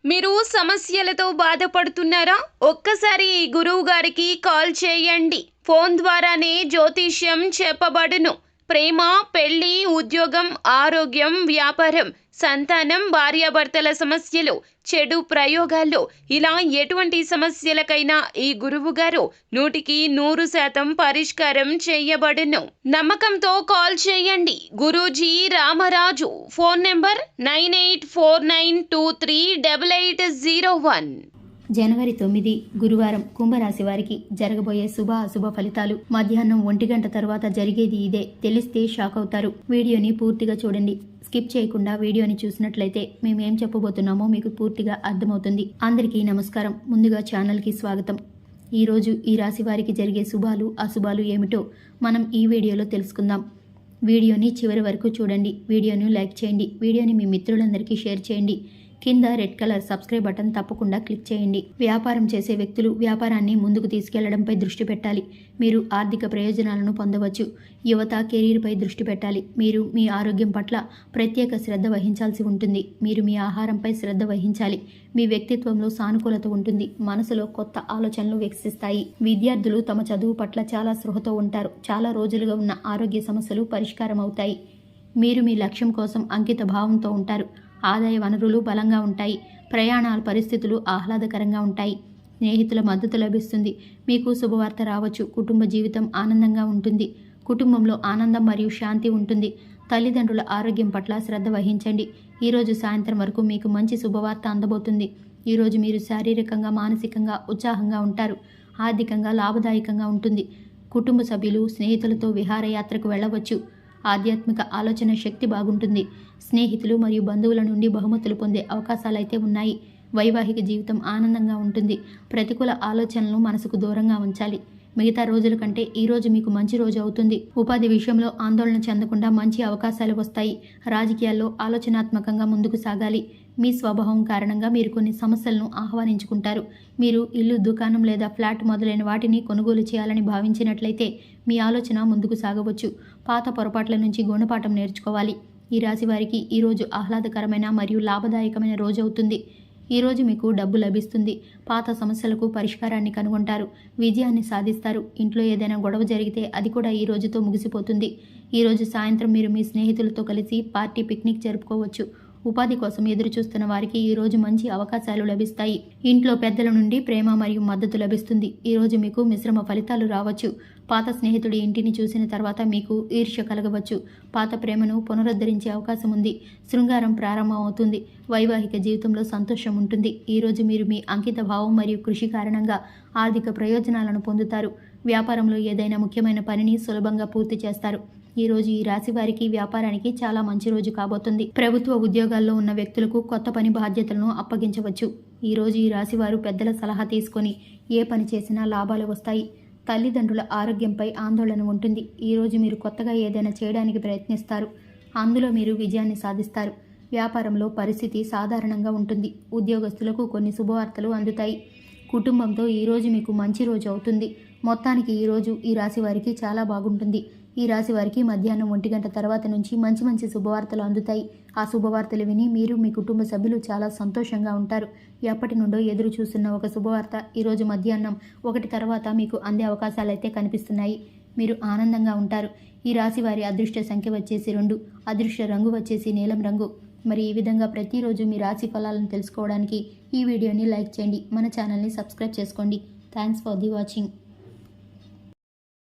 మీరు సమస్యలతో బాధపడుతున్నారా? ఒక్కసారి ఈ గురువు గారికి కాల్ చేయండి. ఫోన్ ద్వారానే జ్యోతిష్యం చెప్పబడును. ప్రేమ, పెళ్లి, ఉద్యోగం, ఆరోగ్యం, వ్యాపారం, సంతానం, భార్యాభర్తల సమస్యలు, చెడు ప్రయోగాలు, ఇలా ఎటువంటి సమస్యలకైనా ఈ గురువు గారు 100% పరిష్కారం చేయబడును. నమ్మకంతో కాల్ చేయండి. గురూజీ రామరాజు. Phone number 9849238801. జనవరి 9 గురువారం కుంభరాశి వారికి జరగబోయే శుభ అశుభ ఫలితాలు. మధ్యాహ్నం 1 గంట తర్వాత జరిగేది ఇదే. తెలిస్తే షాక్ అవుతారు. వీడియోని పూర్తిగా చూడండి. స్కిప్ చేయకుండా వీడియోని చూసినట్లయితే మేమేం చెప్పబోతున్నామో మీకు పూర్తిగా అర్థమవుతుంది. అందరికీ నమస్కారం. ముందుగా ఛానల్కి స్వాగతం. ఈరోజు ఈ రాశి వారికి జరిగే శుభాలు అశుభాలు ఏమిటో మనం ఈ వీడియోలో తెలుసుకుందాం. వీడియోని చివరి వరకు చూడండి. వీడియోని లైక్ చేయండి. వీడియోని మీ మిత్రులందరికీ షేర్ చేయండి. కింద రెడ్ కలర్ సబ్స్క్రైబ్ బటన్ తప్పకుండా క్లిక్ చేయండి. వ్యాపారం చేసే వ్యక్తులు వ్యాపారాన్ని ముందుకు తీసుకెళ్లడంపై దృష్టి పెట్టాలి. మీరు ఆర్థిక ప్రయోజనాలను పొందవచ్చు. యువత కెరీర్పై దృష్టి పెట్టాలి. మీరు మీ ఆరోగ్యం పట్ల ప్రత్యేక శ్రద్ధ వహించాల్సి ఉంటుంది. మీరు మీ ఆహారంపై శ్రద్ధ వహించాలి. మీ వ్యక్తిత్వంలో సానుకూలత ఉంటుంది. మనసులో కొత్త ఆలోచనలు వికసిస్తాయి. విద్యార్థులు తమ చదువు పట్ల చాలా స్పృహతో ఉంటారు. చాలా రోజులుగా ఉన్న ఆరోగ్య సమస్యలు పరిష్కారం అవుతాయి. మీరు మీ లక్ష్యం కోసం అంకిత భావంతో ఉంటారు. ఆదాయ వనరులు బలంగా ఉంటాయి. ప్రయాణాల పరిస్థితులు ఆహ్లాదకరంగా ఉంటాయి. స్నేహితుల మద్దతు లభిస్తుంది. మీకు శుభవార్త రావచ్చు. కుటుంబ జీవితం ఆనందంగా ఉంటుంది. కుటుంబంలో ఆనందం మరియు శాంతి ఉంటుంది. తల్లిదండ్రుల ఆరోగ్యం పట్ల శ్రద్ధ వహించండి. ఈరోజు సాయంత్రం వరకు మీకు మంచి శుభవార్త అందబోతుంది. ఈరోజు మీరు శారీరకంగా మానసికంగా ఉత్సాహంగా ఉంటారు. ఆర్థికంగా లాభదాయకంగా ఉంటుంది. కుటుంబ సభ్యులు స్నేహితులతో విహారయాత్రకు వెళ్ళవచ్చు. ఆధ్యాత్మిక ఆలోచన శక్తి బాగుంటుంది. స్నేహితులు మరియు బంధువుల నుండి బహుమతులు పొందే అవకాశాలైతే ఉన్నాయి. వైవాహిక జీవితం ఆనందంగా ఉంటుంది. ప్రతికూల ఆలోచనలను మనసుకు దూరంగా ఉంచాలి. మిగతా రోజుల కంటే ఈరోజు మీకు మంచి రోజు అవుతుంది. ఉపాధి విషయంలో ఆందోళన చెందకుండా మంచి అవకాశాలు వస్తాయి. రాజకీయాల్లో ఆలోచనాత్మకంగా ముందుకు సాగాలి. మీ స్వభావం కారణంగా మీరు కొన్ని సమస్యలను ఆహ్వానించుకుంటారు. మీరు ఇల్లు, దుకాణం లేదా ఫ్లాట్ మొదలైన వాటిని కొనుగోలు చేయాలని భావించినట్లయితే మీ ఆలోచన ముందుకు సాగవచ్చు. పాత పొరపాట్ల నుంచి గుణపాఠం నేర్చుకోవాలి. ఈ రాశి వారికి ఈరోజు ఆహ్లాదకరమైన మరియు లాభదాయకమైన రోజు అవుతుంది. ఈరోజు మీకు డబ్బు లభిస్తుంది. పాత సమస్యలకు పరిష్కారాన్ని కనుగొంటారు. విజయాన్ని సాధిస్తారు. ఇంట్లో ఏదైనా గొడవ జరిగితే అది కూడా ఈ రోజుతో ముగిసిపోతుంది. ఈరోజు సాయంత్రం మీరు మీ స్నేహితులతో కలిసి పార్టీ, పిక్నిక్ జరుపుకోవచ్చు. ఉపాధి కోసం ఎదురు చూస్తున్న వారికి ఈరోజు మంచి అవకాశాలు లభిస్తాయి. ఇంట్లో పెద్దల నుండి ప్రేమ మరియు మద్దతు లభిస్తుంది. ఈరోజు మీకు మిశ్రమ ఫలితాలు రావచ్చు. పాత స్నేహితుడి ఇంటిని చూసిన తర్వాత మీకు ఈర్ష్య కలగవచ్చు. పాత ప్రేమను పునరుద్ధరించే అవకాశం ఉంది. శృంగారం ప్రారంభం అవుతుంది. వైవాహిక జీవితంలో సంతోషం ఉంటుంది. ఈరోజు మీరు మీ అంకిత భావం మరియు కృషి కారణంగా ఆర్థిక ప్రయోజనాలను పొందుతారు. వ్యాపారంలో ఏదైనా ముఖ్యమైన పనిని సులభంగా పూర్తి చేస్తారు. ఈ రోజు ఈ రాశి వారికి వ్యాపారానికి చాలా మంచి రోజు కాబోతుంది. ప్రభుత్వ ఉద్యోగాల్లో ఉన్న వ్యక్తులకు కొత్త పని బాధ్యతలను అప్పగించవచ్చు. ఈ రోజు ఈ రాశి వారు పెద్దల సలహా తీసుకొని ఏ పని చేసినా లాభాలు వస్తాయి. తల్లిదండ్రుల ఆరోగ్యంపై ఆందోళన ఉంటుంది. ఈ రోజు మీరు కొత్తగా ఏదైనా చేయడానికి ప్రయత్నిస్తారు. అందులో మీరు విజయాన్ని సాధిస్తారు. వ్యాపారంలో పరిస్థితి సాధారణంగా ఉంటుంది. ఉద్యోగస్తులకు కొన్ని శుభవార్తలు అందుతాయి. కుటుంబంతో ఈరోజు మీకు మంచి రోజు అవుతుంది. మొత్తానికి ఈరోజు ఈ రాశి వారికి చాలా బాగుంటుంది. ఈ రాశి వారికి మధ్యాహ్నం 1 గంట తర్వాత నుంచి మంచి శుభవార్తలు అందుతాయి. ఆ శుభవార్తలు విని మీరు మీ కుటుంబ సభ్యులు చాలా సంతోషంగా ఉంటారు. ఎప్పటి నుండో ఎదురు చూస్తున్న ఒక శుభవార్త ఈరోజు మధ్యాహ్నం 1 తర్వాత మీకు అందే అవకాశాలైతే కనిపిస్తున్నాయి. మీరు ఆనందంగా ఉంటారు. ఈ రాశి వారి అదృష్ట సంఖ్య వచ్చేసి 2, అదృష్ట రంగు వచ్చేసి నీలం రంగు. మరి ఈ విధంగా ప్రతిరోజు మీ రాశి ఫలాలను తెలుసుకోవడానికి ఈ వీడియోని లైక్ చేయండి. మన ఛానల్ని సబ్స్క్రైబ్ చేసుకోండి. Thanks for the watching.